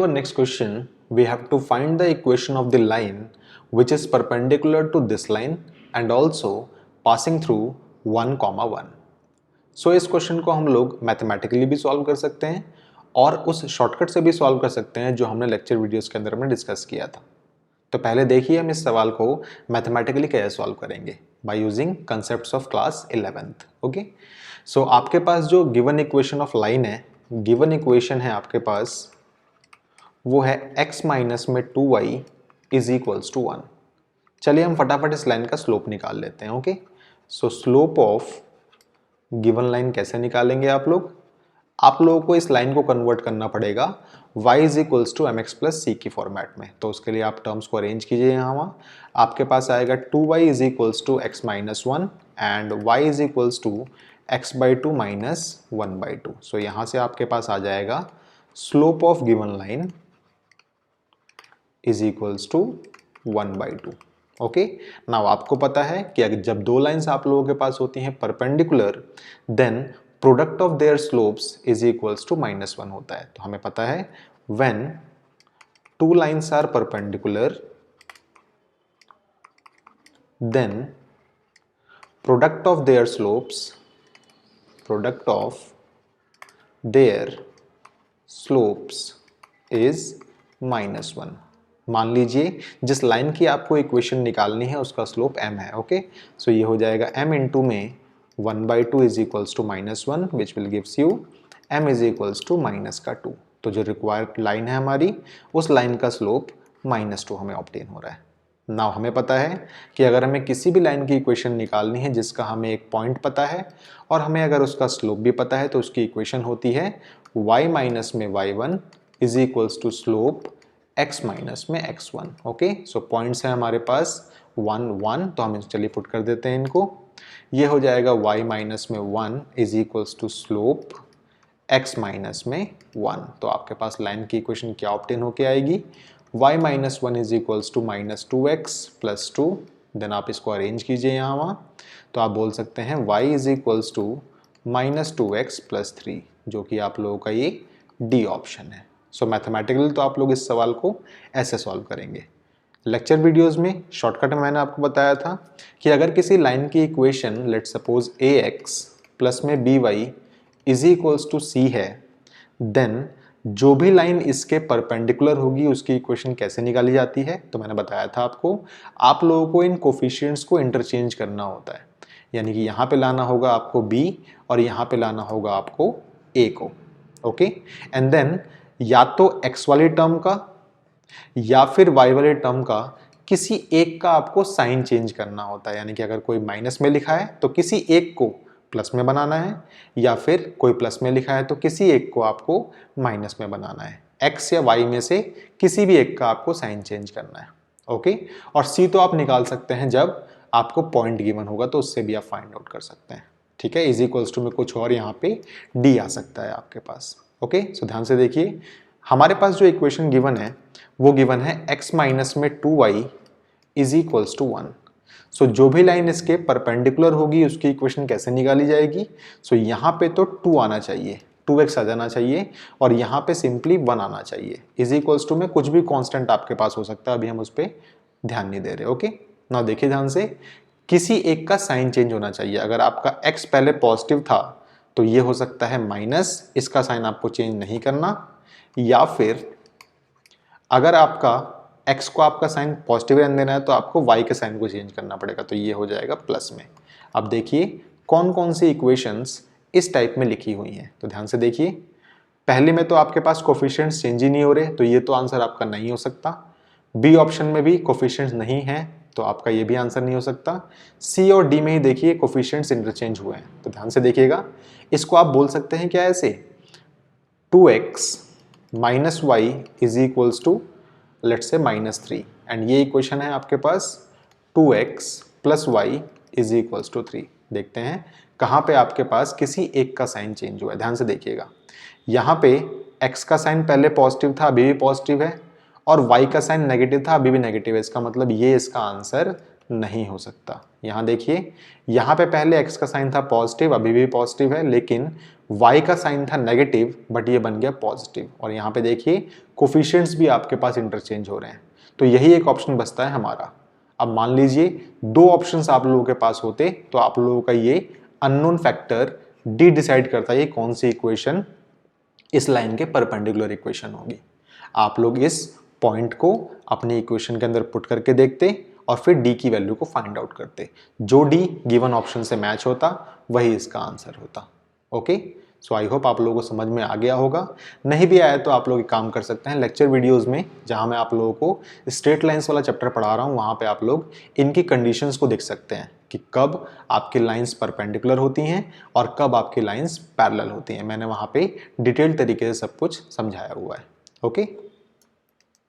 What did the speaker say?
Our next question, we have to find the equation of the line which is perpendicular to this line and also passing through 1, 1. सो इस question को हम लोग mathematically भी solve कर सकते हैं और उस शॉर्टकट से भी सॉल्व कर सकते हैं जो हमने लेक्चर वीडियोस के अंदर हमने डिस्कस किया था। तो पहले देखिए हम इस सवाल को मैथमेटिकली कैसे सॉल्व करेंगे by using concepts of class 11th। Okay, so आपके पास जो गिवन इक्वेशन ऑफ लाइन है, गिवन इक्वेशन है आपके पास वो है x माइनस में 2y इज इक्वल्स टू 1। चलिए हम फटाफट इस लाइन का स्लोप निकाल लेते हैं। Okay, so slope of given line कैसे निकालेंगे आप लोगों को इस लाइन को कन्वर्ट करना पड़ेगा y is equals to M X plus C की फॉर्मेट में। तो उसके लिए आप टर्म्स को अरेंज कीजिए। यहाँ वहाँ आपके पास आएगा 2y is equals to X minus 1 and y is equals to X by two minus 1 by two. So यहाँ से आपके पास आ जाएगा slope of given line is equals to 1 by two. Okay, now आपको पता है कि अगर जब दो लाइंस आप लोगों के पास होती हैं perpendicular, then product of their slopes is equals to -1 होता है। तो हमें पता है when two lines are perpendicular then product of their slopes is -1। मान लीजिए जिस लाइन की आपको इक्वेशन निकालनी है उसका स्लोप m है। ओके, सो ये हो जाएगा m इंटू में 1 by two is equals to -1 which will gives you m is equals to -2। तो जो रिक्वायर्ड लाइन है हमारी उस लाइन का स्लोप -2 हमें ऑब्टेन हो रहा है। नाउ हमें पता है कि अगर हमें किसी भी लाइन की इक्वेशन निकालनी है जिसका हमें एक पॉइंट पता है और हमें अगर उसका स्लोप भी पता है तो उसकी इक्वेशन होती है y माइनस में y1 is equals to slope x minus में x1। ओके, सो पॉइंट्स है हमारे पास 1, 1, तो हम चलिए पुट कर देते हैं इनको। ये हो जाएगा y माइनस में 1 is equals to slope x minus में 1। तो आपके पास लाइन की इक्वेशन क्या ऑब्टेन होके आएगी, y minus 1 is equals to -2x plus 2। Then आप इसको अरेंज कीजिए यहाँ वहाँ, तो आप बोल सकते हैं y is equals to -2x plus 3, जो कि आप लोगों का ये डी ऑप्शन है। सो मैथमेटिकली तो आप लोग इस सवाल को ऐसे सॉल्व करेंगे। लेक्चर वीडियोस में शॉर्टकट में मैंने आपको बताया था कि अगर किसी लाइन की equation let suppose ax plus में by is equals to c है, देन जो भी लाइन इसके परपेंडिकुलर होगी उसकी इक्वेशन कैसे निकाली जाती है। तो मैंने बताया था आपको, आप लोगों को इन कोफिशिएंट्स को इंटरचेंज करना होता है, यानी कि यहाँ पे लाना होगा आपको b और यहाँ पे लाना होगा आपको a को। ओके, एंड देन या तो x वाले टर्म का या फिर y वाले टर्म का किसी एक का आपको साइन चेंज करना होता है, यानी कि अगर कोई माइनस में लिखा है तो किसी एक को प्लस में बनाना है, या फिर कोई प्लस में लिखा है तो किसी एक को आपको माइनस में बनाना है। x या y में से किसी भी एक का आपको साइन चेंज करना है। ओके, और c तो आप निकाल सकते हैं जब आपको पॉइंट गिवन होगा, तो उससे भी आप फाइंड आउट कर सकते हैं। ठीक है, इज इक्वल्स टू में कुछ और यहाँ पे d आ सकता है आपके पास। ओके, सो ध्यान से देखिए, हमारे पास जो इक्वेशन गिवन है वो गिवन है x माइनस में 2y इज इक्वल्स टू 1। सो जो भी लाइन इसके परपेंडिकुलर होगी उसकी इक्वेशन कैसे निकाली जाएगी। सो यहाँ पे तो 2 आना चाहिए, 2x आ जाना चाहिए, और यहाँ पे सिंपली 1 आना चाहिए। इज इक्वल्स टू में कुछ भी कांस्टेंट आपके पास हो सकता है, अभी हम उस पर ध्यान नहीं दे रहे। ओके, नाउ देखिए ध्यान से, किसी एक का साइन चेंज होना चाहिए। अगर आपका x पहले पॉजिटिव था तो ये हो सकता है माइनस, इसका साइन आपको चेंज नहीं करना, या फिर अगर आपका x को आपका साइन पॉजिटिव रहने देना है तो आपको y के साइन को चेंज करना पड़ेगा, तो ये हो जाएगा प्लस में। अब देखिए कौन कौन सी इक्वेशंस इस टाइप में लिखी हुई हैं, तो ध्यान से देखिए। पहले में तो आपके पास कोफिशिएंट्स चेंज ही नहीं हो रहे, तो ये तो आंसर आपका नहीं हो सकता। बी ऑप्शन में भी कोफिशिएंट्स नहीं है, तो आपका ये भी आंसर नहीं हो सकता। सी और डी में ही देखिए कोफिशिएंट्स इंटरचेंज हुए हैं, तो ध्यान से देखिएगा। इसको आप बोल सकते हैं क्या ऐसे, 2x minus y is equals to let's say -3, and ये इक्वेशन है आपके पास 2x plus y is equals to 3। देखते हैं कहाँ पे आपके पास किसी एक का साइन चेंज हुआ है। ध्यान से देखिएगा, यहाँ पे x का साइन पहले पॉजिटिव था, अभी भी पॉजिटिव है, और y का साइन नेगेटिव था, अभी भी नेगेटिव है। इसका मतलब ये इसका आंसर नहीं हो सकता। यहाँ देखिए, यहाँ पे पहले x का साइन था पॉजिटिव, अभी भी पॉजिटिव है, लेकिन y का साइन था नेगेटिव बट ये बन गया पॉजिटिव। और यहाँ पे देखिए कोफिशिएंट्स भी आपके पास इंटरचेंज हो रहे हैं, तो यही एक ऑप्शन बचता है हमारा। अब मान लीजिए दो ऑप्शंस आप लोगों के पास होते तो आप लोगों का ये अननोन फैक्टर डी डिसाइड करता है कौन सी इक्वेशन इस लाइन के परपेंडिकुलर इक्वेशन होगी। आप लोग इस पॉइंट को अपनी इक्वेशन के अंदर पुट करके देखते और फिर डी की वैल्यू को फाइंड आउट करते। जो डी गिवन ऑप्शन से मैच होता वही इसका आंसर होता। ओके, सो आई होप आप लोगों को समझ में आ गया होगा। नहीं भी आया तो आप लोग एक काम कर सकते हैं, लेक्चर वीडियोस में जहां मैं आप लोगों को स्ट्रेट लाइंस वाला चैप्टर पढ़ा रहा हूं, वहां पे आप लोग इनकी कंडीशंस को देख सकते हैं कि कब आपकी लाइंस परपेंडिकुलर होती हैं और कब आपकी लाइंस पैरेलल होती हैं। मैंने वहां पे डिटेल्ड तरीके से सब कुछ समझाया हुआ है। ओके।